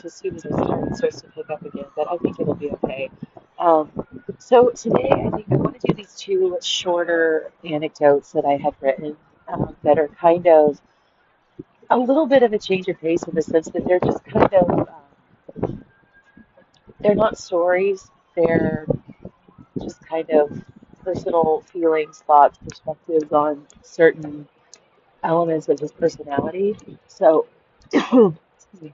course, as soon as I start, it starts to pick up again, but I think it'll be okay. Um, so today, I think I want to do these two shorter anecdotes that I had written that are kind of a little bit of a change of pace in the sense that they're just kind of, they're not stories, they're just kind of personal feelings, thoughts, perspectives on certain elements of his personality. So, excuse me.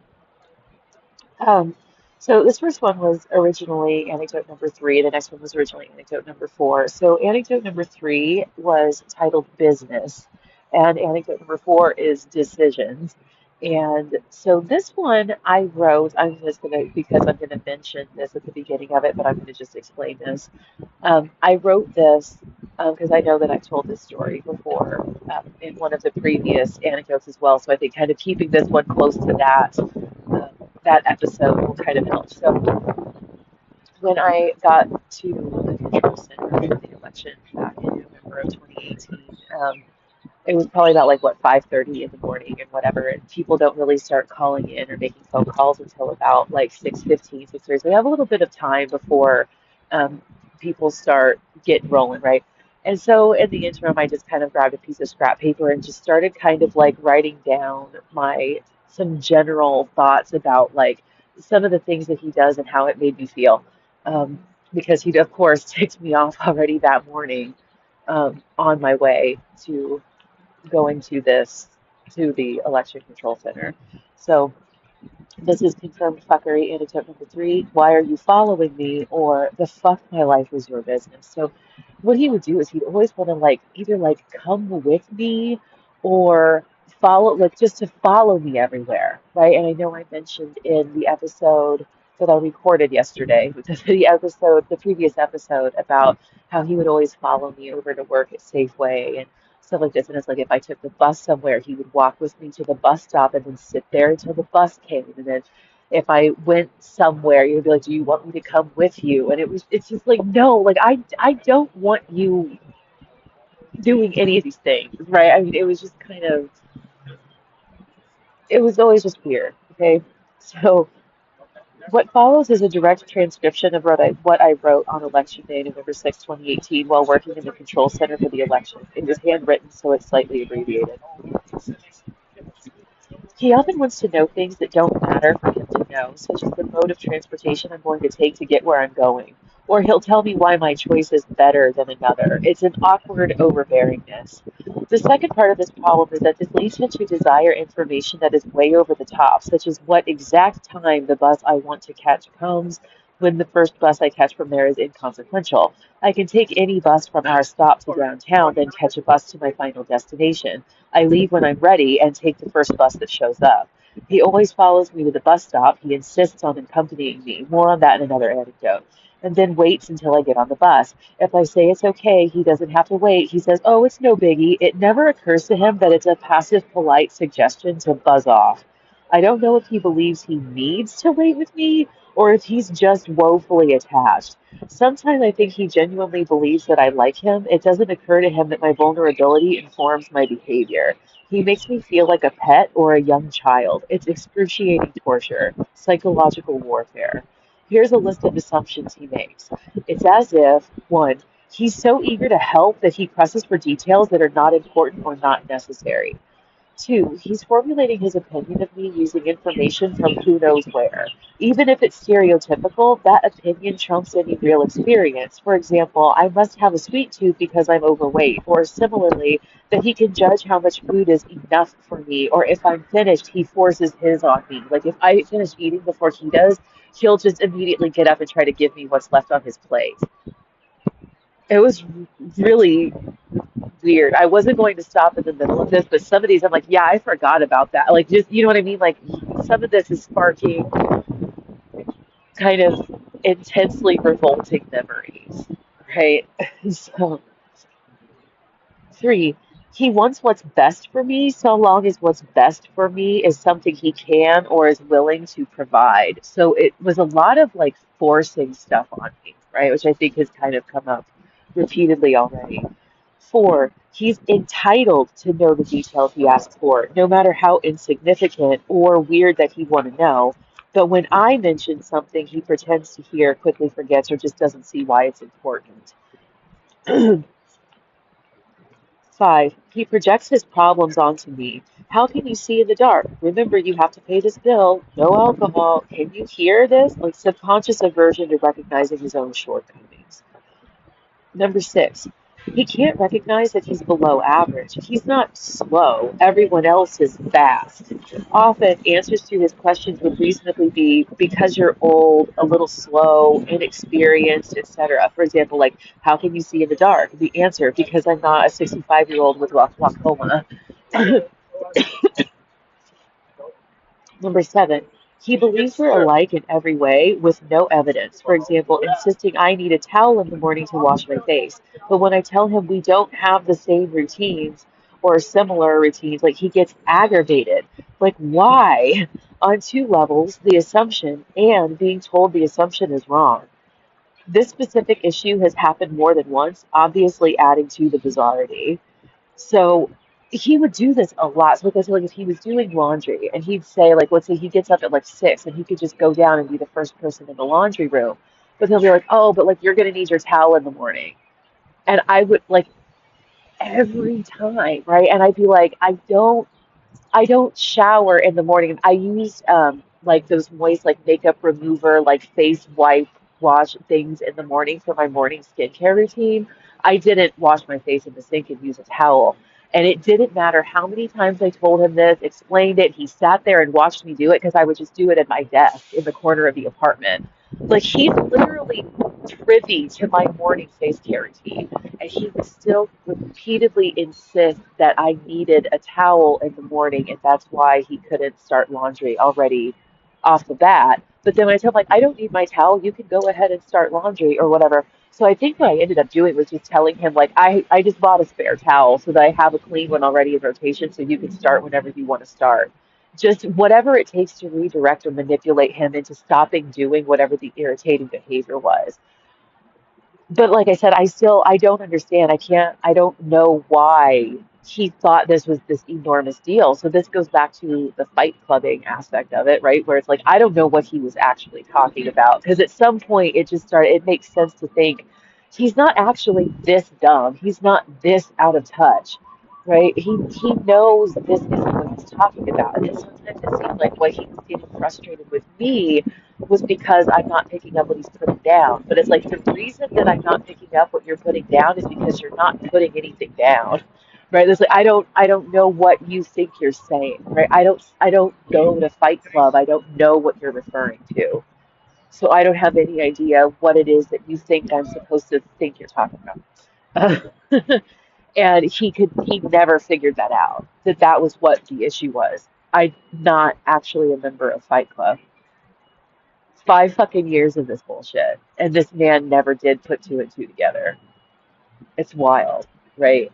Um, so this first one was originally anecdote number three. The next one was originally anecdote number four. So anecdote number three was titled Business, and anecdote number four is Decisions. And so this one I wrote, I'm just gonna, because I'm gonna mention this at the beginning of it, but I'm gonna just explain this. I wrote this because I know that I've told this story before in one of the previous anecdotes as well. So I think kind of keeping this one close to that episode will kind of help. So when I got to the control center for the election back in November of 2018, it was probably about like what 5:30 in the morning and whatever, and people don't really start calling in or making phone calls until about like 6:15, 6:30. So we have a little bit of time before um, people start getting rolling, right? And so in the interim, I just kind of grabbed a piece of scrap paper and just started kind of like writing down my some general thoughts about like some of the things that he does and how it made me feel. Um, because he, of course, ticked me off already that morning on my way to going to the election control center. So this is confirmed fuckery anecdote number three. Why are you following me? Or the fuck my life was your business. So what he would do is he'd always want to like either like come with me or follow like just to follow me everywhere, right? And I know I mentioned in the episode that I recorded yesterday, the previous episode about how he would always follow me over to work at Safeway and stuff like this. And it's like if I took the bus somewhere, he would walk with me to the bus stop and then sit there until the bus came. And then if I went somewhere, you'd be like, "Do you want me to come with you?" And it's just like, no, like I don't want you doing any of these things, right? I mean, it was just kind of, it was always just weird. Okay, so what follows is a direct transcription of what I wrote on election day, November 6, 2018, while working in the control center for the election. It was handwritten, so it's slightly abbreviated. He often wants to know things that don't matter for him to know, such as the mode of transportation I'm going to take to get where I'm going. Or he'll tell me why my choice is better than another. It's an awkward overbearingness. The second part of this problem is that this leads him to desire information that is way over the top, such as what exact time the bus I want to catch comes, when the first bus I catch from there is inconsequential. I can take any bus from our stop to downtown, then catch a bus to my final destination. I leave when I'm ready and take the first bus that shows up. He always follows me to the bus stop. He insists on accompanying me. More on that in another anecdote. And then waits until I get on the bus. If I say it's okay, he doesn't have to wait. He says, "Oh, it's no biggie." It never occurs to him that it's a passive, polite suggestion to buzz off. I don't know if he believes he needs to wait with me or if he's just woefully attached. Sometimes I think he genuinely believes that I like him. It doesn't occur to him that my vulnerability informs my behavior. He makes me feel like a pet or a young child. It's excruciating torture, psychological warfare. Here's a list of assumptions he makes. It's as if, one, he's so eager to help that he presses for details that are not important or not necessary. Two, he's formulating his opinion of me using information from who knows where. Even if it's stereotypical, that opinion trumps any real experience. For example, I must have a sweet tooth because I'm overweight, or similarly, that he can judge how much food is enough for me, or if I'm finished, he forces his on me. Like if I finish eating before he does, he'll just immediately get up and try to give me what's left on his plate. It was really weird. I wasn't going to stop in the middle of this, but some of these I'm like, yeah, I forgot about that. Like, just, you know what I mean? Like, some of this is sparking kind of intensely revolting memories, right? So, three, he wants what's best for me so long as what's best for me is something he can or is willing to provide. So it was a lot of like forcing stuff on me, right? Which I think has kind of come up repeatedly already. Four, he's entitled to know the details he asks for, no matter how insignificant or weird that he'd want to know. But when I mention something he pretends to hear, quickly forgets, or just doesn't see why it's important. 5, he projects his problems onto me. How can you see in the dark? Remember, you have to pay this bill. No alcohol. Can you hear this? Like subconscious aversion to recognizing his own shortcomings. Number 6, he can't recognize that he's below average. He's not slow. Everyone else is fast. Often, answers to his questions would reasonably be because you're old, a little slow, inexperienced, etc. For example, like, how can you see in the dark? The answer, because I'm not a 65-year-old with glaucoma. Number 7, he believes we're alike in every way with no evidence. For example, insisting I need a towel in the morning to wash my face. But when I tell him we don't have the same routines or similar routines, like he gets aggravated. Like, why? On two levels, the assumption and being told the assumption is wrong. This specific issue has happened more than once, obviously adding to the bizarrety. So he would do this a lot. So like if he was doing laundry and he'd say like let's say he gets up at like 6 and he could just go down and be the first person in the laundry room. But he'll be like, oh, but like you're gonna need your towel in the morning. And I would like every time, right? And I'd be like, I don't shower in the morning. I use like those moist like makeup remover, like face wipe wash things in the morning for my morning skincare routine. I didn't wash my face in the sink and use a towel. And it didn't matter how many times I told him this, explained it. He sat there and watched me do it because I would just do it at my desk in the corner of the apartment. Like he's literally privy to my morning face care routine, and he would still repeatedly insist that I needed a towel in the morning, and that's why he couldn't start laundry already off the bat. But then when I tell him, like, I don't need my towel, you can go ahead and start laundry or whatever. So I think what I ended up doing was just telling him, like, I just bought a spare towel so that I have a clean one already in rotation so you can start whenever you want to start. Just whatever it takes to redirect or manipulate him into stopping doing whatever the irritating behavior was. But like I said, I don't understand. I don't know why he thought this was this enormous deal. So this goes back to the fight clubbing aspect of it, right? Where it's like, I don't know what he was actually talking about. Because at some point it makes sense to think he's not actually this dumb. He's not this out of touch, right? He knows this isn't what he's talking about. And then sometimes it seems like what he was getting frustrated with me was because I'm not picking up what he's putting down. But it's like the reason that I'm not picking up what you're putting down is because you're not putting anything down. Right? It's like I don't know what you think you're saying. Right? I don't go to Fight Club. I don't know what you're referring to. So I don't have any idea what it is that you think I'm supposed to think you're talking about. And he never figured that out. That was what the issue was. I'm not actually a member of Fight Club. 5 fucking years of this bullshit, and this man never did put two and two together. It's wild, right?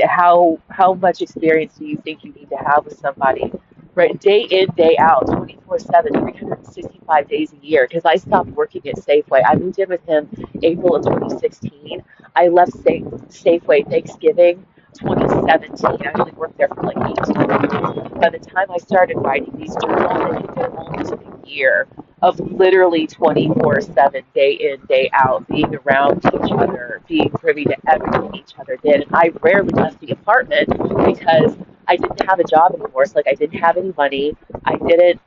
How much experience do you think you need to have with somebody, right? Day in, day out, 24/7, 365 days a year. Because I stopped working at Safeway. I moved in with him April of 2016. I left Safeway Thanksgiving 2017. I only worked there for like 18 months. By the time I started writing these journals, it had been almost a year of literally 24/7, day in, day out, being around each other, being privy to everything each other did. And I rarely left the apartment because I didn't have a job anymore. So like I didn't have any money.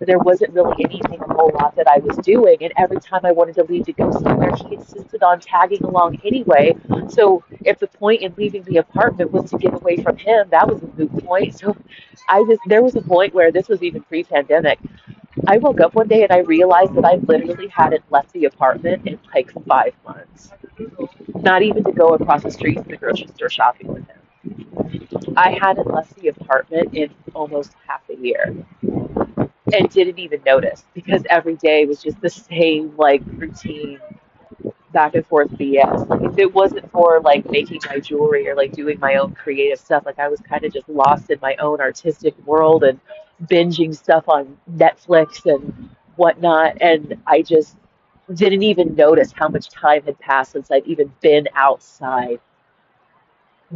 There wasn't really anything a whole lot that I was doing. And every time I wanted to leave to go somewhere, he insisted on tagging along anyway. So if the point in leaving the apartment was to get away from him, that was a moot point. So there was a point where this was even pre-pandemic. I woke up one day and I realized that I literally hadn't left the apartment in like 5 months. Not even to go across the street to the grocery store shopping with him. I hadn't left the apartment in almost half a year and didn't even notice because every day was just the same like routine back and forth BS. Like if it wasn't for like making my jewelry or like doing my own creative stuff, like I was kind of just lost in my own artistic world and binging stuff on Netflix and whatnot. And I just didn't even notice how much time had passed since I'd even been outside.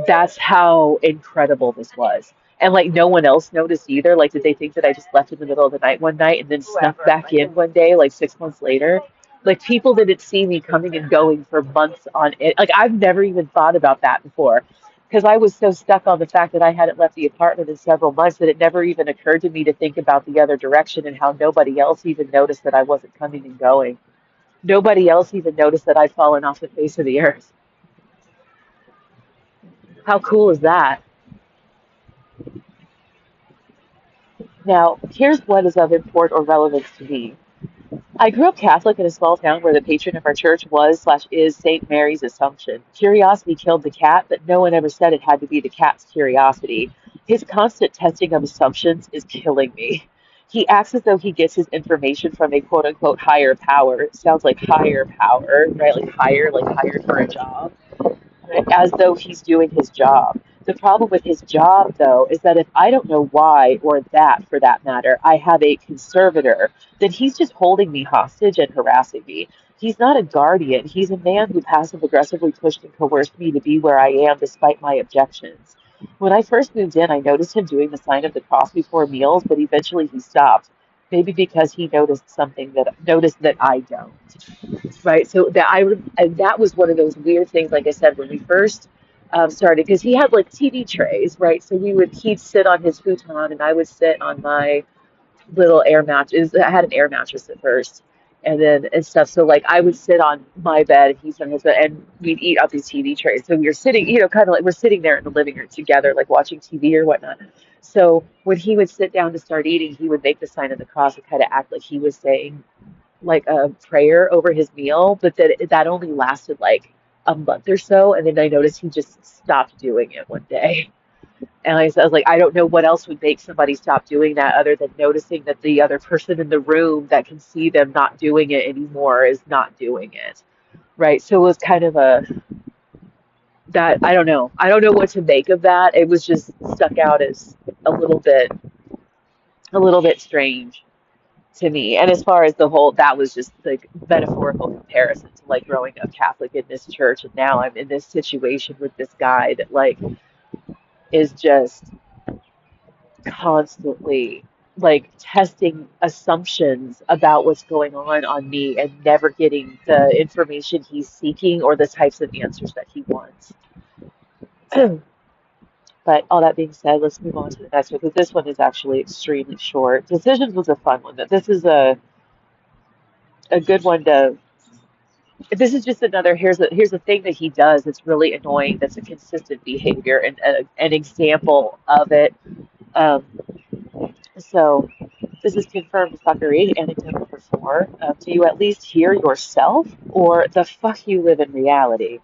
That's how incredible this was. And like no one else noticed either. Like, did they think that I just left in the middle of the night one night and then snuck back in one day, like 6 months later? Like, people didn't see me coming and going for months on it. Like, I've never even thought about that before because I was so stuck on the fact that I hadn't left the apartment in several months that it never even occurred to me to think about the other direction and how nobody else even noticed that I wasn't coming and going. Nobody else even noticed that I'd fallen off the face of the earth. How cool is that? Now, here's what is of import or relevance to me. I grew up Catholic in a small town where the patron of our church was slash is St. Mary's Assumption. Curiosity killed the cat, but no one ever said it had to be the cat's curiosity. His constant testing of assumptions is killing me. He acts as though he gets his information from a quote unquote higher power. It sounds like higher power, right? Like hired for a job, as though he's doing his job. The problem with his job, though, is that if I don't know why, or that for that matter, I have a conservator, then he's just holding me hostage and harassing me. He's not a guardian. He's a man who passive aggressively pushed and coerced me to be where I am despite my objections. When I first moved in, I noticed him doing the sign of the cross before meals, but eventually he stopped. Maybe because he noticed that I don't. Right. So and that was one of those weird things, like I said, when we first started, because he had like TV trays, right? So he'd sit on his futon and I would sit on my little air mattress. I had an air mattress at first and stuff. So like I would sit on my bed and he's on his bed and we'd eat off these TV trays. So we were sitting, kind of like we're sitting there in the living room together, like watching TV or whatnot. So when he would sit down to start eating, he would make the sign of the cross and kind of act like he was saying like a prayer over his meal, but that only lasted like a month or so, and then I noticed he just stopped doing it one day. And I was like, I don't know what else would make somebody stop doing that other than noticing that the other person in the room that can see them not doing it anymore is not doing it. Right. So it was kind of that I don't know. I don't know what to make of that. It was just stuck out as a little bit a little bit strange to me. And as far as the whole, that was just like metaphorical comparison to like growing up Catholic in this church, and now I'm in this situation with this guy that like is just constantly like testing assumptions about what's going on me and never getting the information he's seeking or the types of answers that he wants. But all that being said, let's move on to the next one because this one is actually extremely short. Decisions was a fun one. This is a good one to. This is just another. Here's a thing that he does that's really annoying. That's a consistent behavior and an example of it. Um, so this is confirmed fuckery. Anecdote number 4. Do you at least hear yourself, or the fuck you live in reality?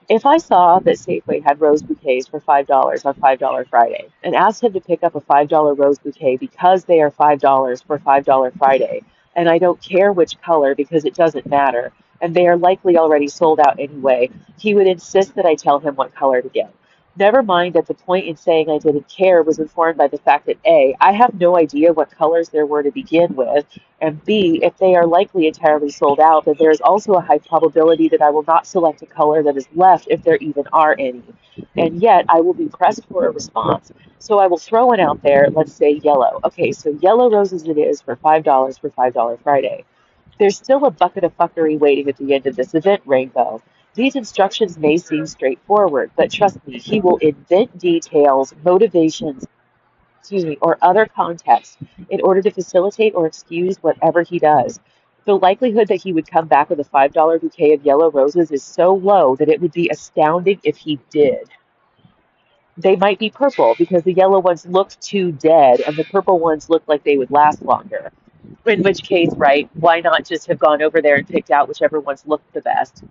If I saw that Safeway had rose bouquets for $5 on $5 Friday and asked him to pick up a $5 rose bouquet because they are $5 for $5 Friday, and I don't care which color because it doesn't matter, and they are likely already sold out anyway, he would insist that I tell him what color to get. Never mind that the point in saying I didn't care was informed by the fact that A, I have no idea what colors there were to begin with, and B, if they are likely entirely sold out, then there is also a high probability that I will not select a color that is left if there even are any. And yet, I will be pressed for a response. So I will throw one out there, let's say yellow. Okay, so yellow roses it is for $5 for $5 Friday. There's still a bucket of fuckery waiting at the end of this event, Rainbow. These instructions may seem straightforward, but trust me, he will invent details, motivations, or other context in order to facilitate or excuse whatever he does. The likelihood that he would come back with a $5 bouquet of yellow roses is so low that it would be astounding if he did. They might be purple because the yellow ones looked too dead and the purple ones looked like they would last longer. In which case, right, why not just have gone over there and picked out whichever ones looked the best?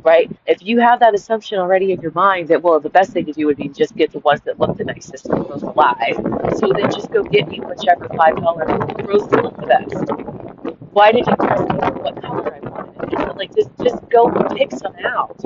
Right? If you have that assumption already in your mind that, well, the best thing to do would be just get the ones that look the nicest and most alive. So then just go get me whichever $5 roses look the best. Why did you tell me what color I wanted? Like, just go pick some out.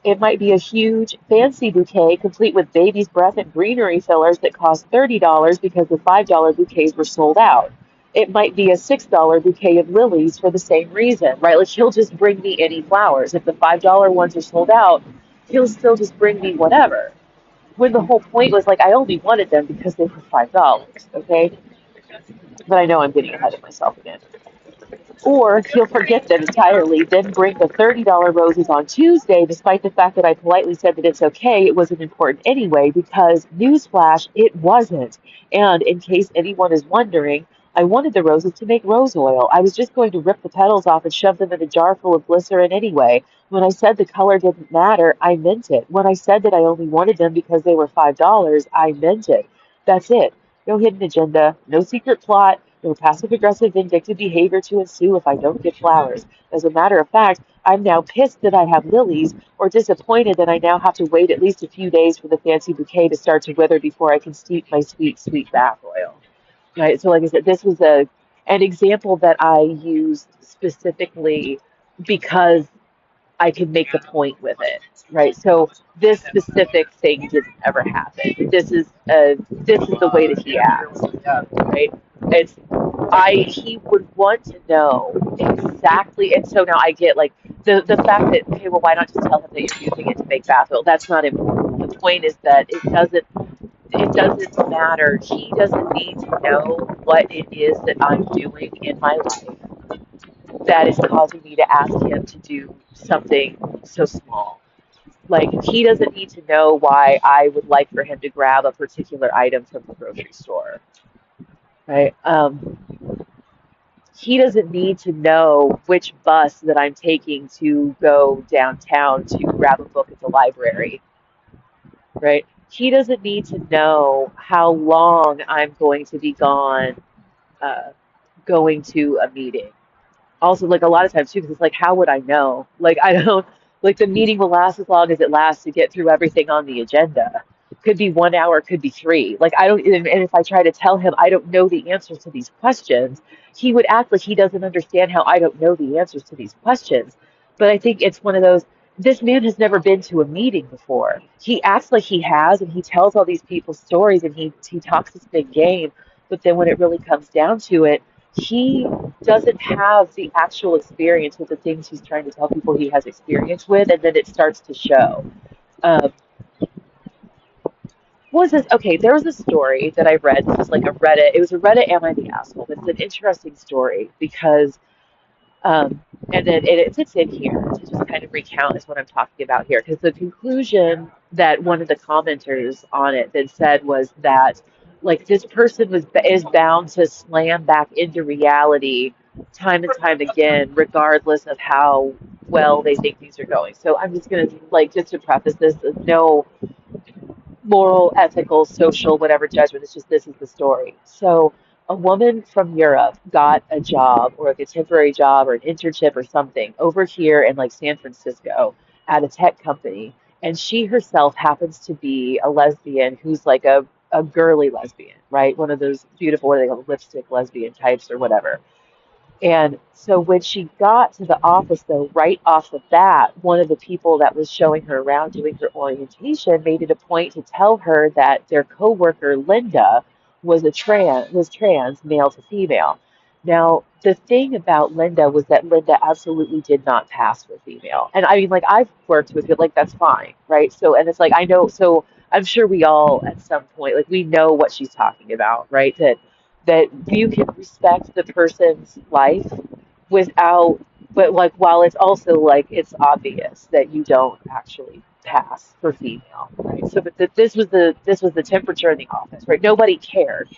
It might be a huge, fancy bouquet complete with baby's breath and greenery fillers that cost $30 because the $5 bouquets were sold out. it might be a $6 bouquet of lilies for the same reason, right? Like he'll just bring me any flowers. If the $5 ones are sold out, he'll still just bring me whatever. When the whole point was like I only wanted them because they were $5, okay? But I know I'm getting ahead of myself again. Or he'll forget them entirely, then bring the $30 roses on Tuesday, despite the fact that I politely said that it's okay, it wasn't important anyway, because newsflash, it wasn't. And in case anyone is wondering, I wanted the roses to make rose oil. I was just going to rip the petals off and shove them in a jar full of glycerin anyway. When I said the color didn't matter, I meant it. When I said that I only wanted them because they were $5, I meant it. That's it. No hidden agenda, no secret plot, no passive-aggressive vindictive behavior to ensue if I don't get flowers. As a matter of fact, I'm now pissed that I have lilies, or disappointed that I now have to wait at least a few days for the fancy bouquet to start to wither before I can steep my sweet, sweet bath oil. Right? So like I said, this was an example that I used specifically because I could make the point with it, right? So this specific thing didn't ever happen. This is the way that he acts, right? It's he would want to know exactly, and so now I get like the fact that okay, well, why not just tell him that you're using it to make bath oil? That's not important. The point is that it doesn't matter. He doesn't need to know what it is that I'm doing in my life that is causing me to ask him to do something so small. Like, he doesn't need to know why I would like for him to grab a particular item from the grocery store, right? He doesn't need to know which bus that I'm taking to go downtown to grab a book at the library, right? He doesn't need to know how long I'm going to be gone going to a meeting. Also, like a lot of times too, because it's like, how would I know? Like, I don't, like the meeting will last as long as it lasts to get through everything on the agenda. Could be 1 hour, could be three. Like, I don't, and if I try to tell him I don't know the answers to these questions, he would act like he doesn't understand how I don't know the answers to these questions. But I think it's one of those, this man has never been to a meeting before. He acts like he has, and he tells all these people's stories, and he talks this big game. But then when it really comes down to it, he doesn't have the actual experience with the things he's trying to tell people he has experience with, and then it starts to show. Um, what was this? Okay, there was a story that I read. This is like a Reddit. It was a Reddit Am I the Asshole? But it's an interesting story because and then it fits in here to just kind of recount is what I'm talking about here. Because the conclusion that one of the commenters on it that said was that like this person is bound to slam back into reality time and time again, regardless of how well they think things are going. So I'm just gonna like just to preface this, no moral, ethical, social, whatever judgment. It's just this is the story. So a woman from Europe got a job or like a temporary job or an internship or something over here in like San Francisco at a tech company. And she herself happens to be a lesbian who's like a girly lesbian, right? One of those beautiful, what are they call lipstick lesbian types or whatever. And so when she got to the office, though, right off the bat, one of the people that was showing her around doing her orientation made it a point to tell her that their coworker Linda was trans, male to female. Now, the thing about Linda was that Linda absolutely did not pass for female. And I mean, like I've worked with it, like that's fine, right? So, and it's like I know, so I'm sure we all at some point, like we know what she's talking about, right? That you can respect the person's life without, but like while it's also like it's obvious that you don't actually pass for female, right? So, but this was the temperature in the office, right? Nobody cared.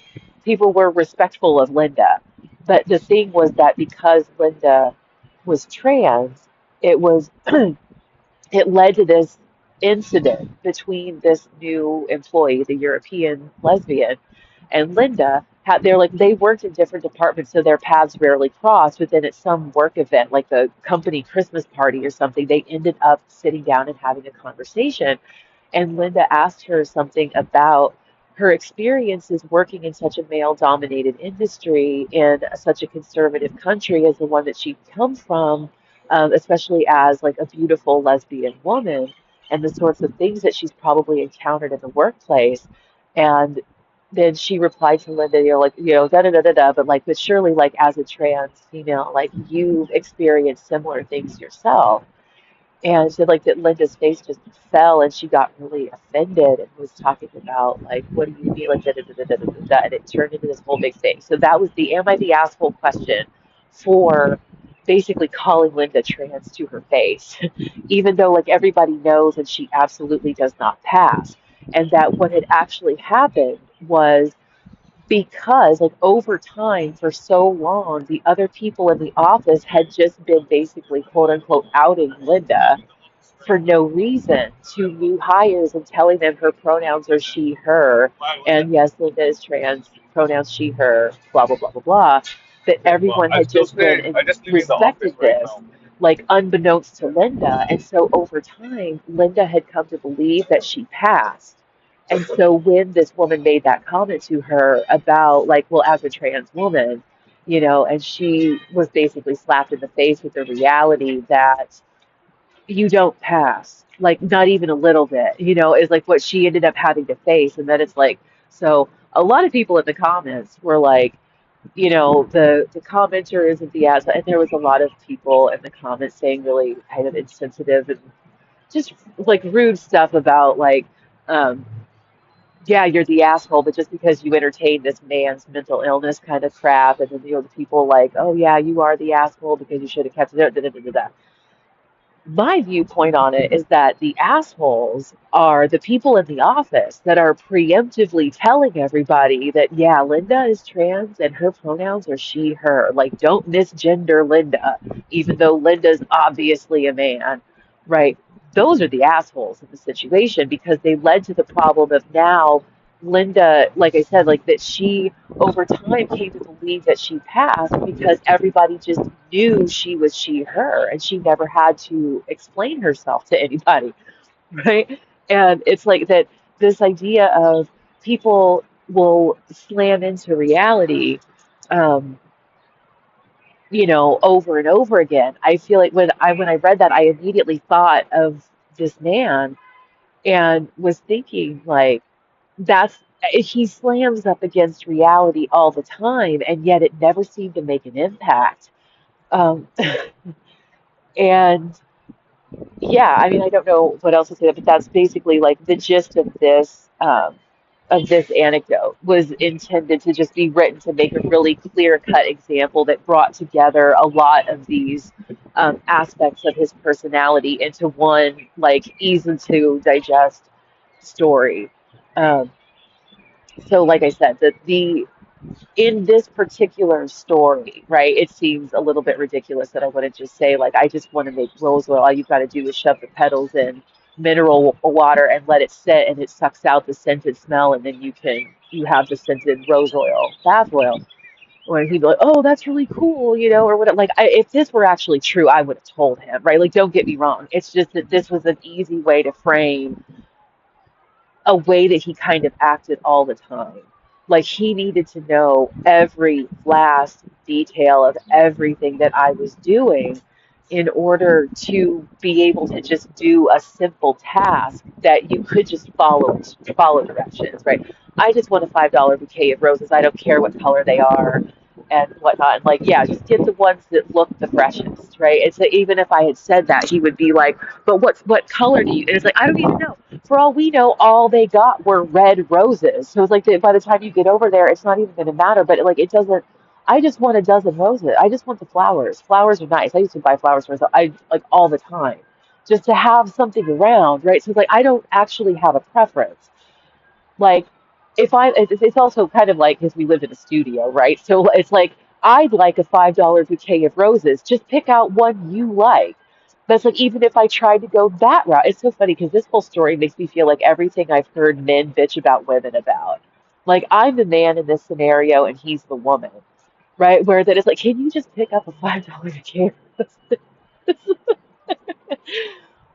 People were respectful of Linda, but the thing was that because Linda was trans, it was it led to this incident between this new employee, the European lesbian, and Linda. They're like they worked in different departments, so their paths rarely crossed. But then at some work event, like the company Christmas party or something, they ended up sitting down and having a conversation. And Linda asked her something about her experiences working in such a male-dominated industry in such a conservative country as the one that she comes from, especially as like a beautiful lesbian woman, and the sorts of things that she's probably encountered in the workplace. And then she replied to Linda, da da da da da, but like, but surely, like, as a trans female, like, you've experienced similar things yourself. And so, like, that Linda's face just fell and she got really offended and was talking about, like, what do you mean, like, da da da da da da da, da, and it turned into this whole big thing. So that was the am I the asshole question for basically calling Linda trans to her face, even though, like, everybody knows and she absolutely does not pass. And that what had actually happened was because, like, over time, for so long, the other people in the office had just been basically, quote unquote, outing Linda for no reason to new hires and telling them her pronouns are she, her, and yes, Linda is trans, pronouns she, her, blah, blah, blah, blah, blah. That everyone had just been and respected this, like, unbeknownst to Linda. And so over time, Linda had come to believe that she passed. And so when this woman made that comment to her about, like, well, as a trans woman, and she was basically slapped in the face with the reality that you don't pass, like, not even a little bit, is like what she ended up having to face. And then it's like, so a lot of people in the comments were like, the commenter isn't the ass, and there was a lot of people in the comments saying really kind of insensitive and just like rude stuff about, like, um, yeah, you're the asshole, but just because you entertain this man's mental illness kind of crap, and then the people like, oh yeah, you are the asshole because you should have kept it. Da, da, da, da, da. My viewpoint on it is that the assholes are the people in the office that are preemptively telling everybody that, yeah, Linda is trans and her pronouns are she, her. Like, don't misgender Linda, even though Linda's obviously a man, right? Those are the assholes in the situation because they led to the problem of now Linda, like I said, like, that she over time came to believe that she passed because everybody just knew she was she, her, and she never had to explain herself to anybody, right? And it's like that this idea of people will slam into reality, um, over and over again. I feel like when I read that, I immediately thought of this man and was thinking, like, that's he slams up against reality all the time, and yet it never seemed to make an impact. Um, and yeah, I mean, I don't know what else to say, but that's basically like the gist of this anecdote was intended to just be written to make a really clear-cut example that brought together a lot of these aspects of his personality into one, like, easy to digest story. Um, so, like I said, the in this particular story, right, it seems a little bit ridiculous that I wouldn't just say, like, I just want to make rose oil. All you've got to do is shove the petals in mineral water and let it sit, and it sucks out the scented smell, and then you have the scented rose oil, bath oil. Or he'd be like, "Oh, that's really cool," or whatever. Like, if this were actually true, I would have told him, right? Like, don't get me wrong. It's just that this was an easy way to frame a way that he kind of acted all the time. Like, he needed to know every last detail of everything that I was doing in order to be able to just do a simple task that you could just follow directions, right? I just want a $5 bouquet of roses. I don't care what color they are and whatnot. And, like, yeah, just get the ones that look the freshest, right? And so even if I had said that, he would be like, but what color do you? And it's like, I don't even know. For all we know, all they got were red roses. So it's like by the time you get over there, it's not even going to matter. But like, it doesn't. I just want a dozen roses. I just want the flowers. Flowers are nice. I used to buy flowers for myself. I like all the time, just to have something around, right? So it's like I don't actually have a preference. Like, it's also kind of like because we live in a studio, right? So it's like I'd like a $5 bouquet of roses. Just pick out one you like. That's like even if I tried to go that route, it's so funny because this whole story makes me feel like everything I've heard men bitch about women about. Like, I'm the man in this scenario and he's the woman, right? Where that is like, can you just pick up a $5 bouquet of roses?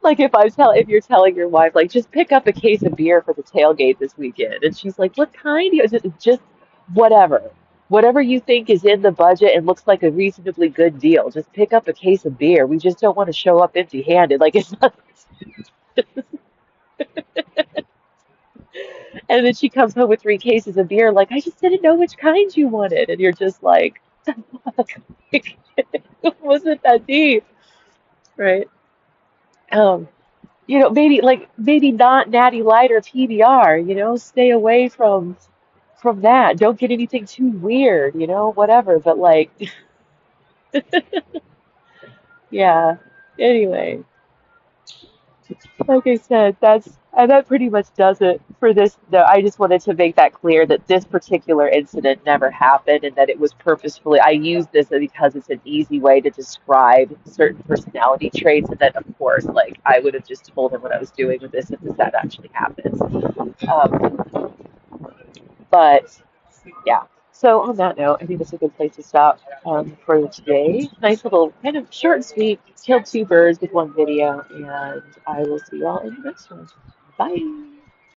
Like, if you're telling your wife, like, just pick up a case of beer for the tailgate this weekend, and she's like, what kind? Just whatever, whatever you think is in the budget and looks like a reasonably good deal. Just pick up a case of beer. We just don't want to show up empty-handed. Like, it's not. And then she comes home with 3 cases of beer, like, I just didn't know which kind you wanted. And you're just like, it wasn't that deep, right? Um, maybe not Natty Light or PBR, stay away from that. Don't get anything too weird, whatever. But like, yeah. Anyway, like I said, that pretty much does it for this. No, I just wanted to make that clear that this particular incident never happened and that it was purposefully. I use this because it's an easy way to describe certain personality traits, and that, of course, like I would have just told him what I was doing with this if that actually happens. But yeah. So on that note, I think it's a good place to stop for today. Nice little kind of short and sweet, killed 2 birds with 1 video, and I will see you all in the next one. Bye.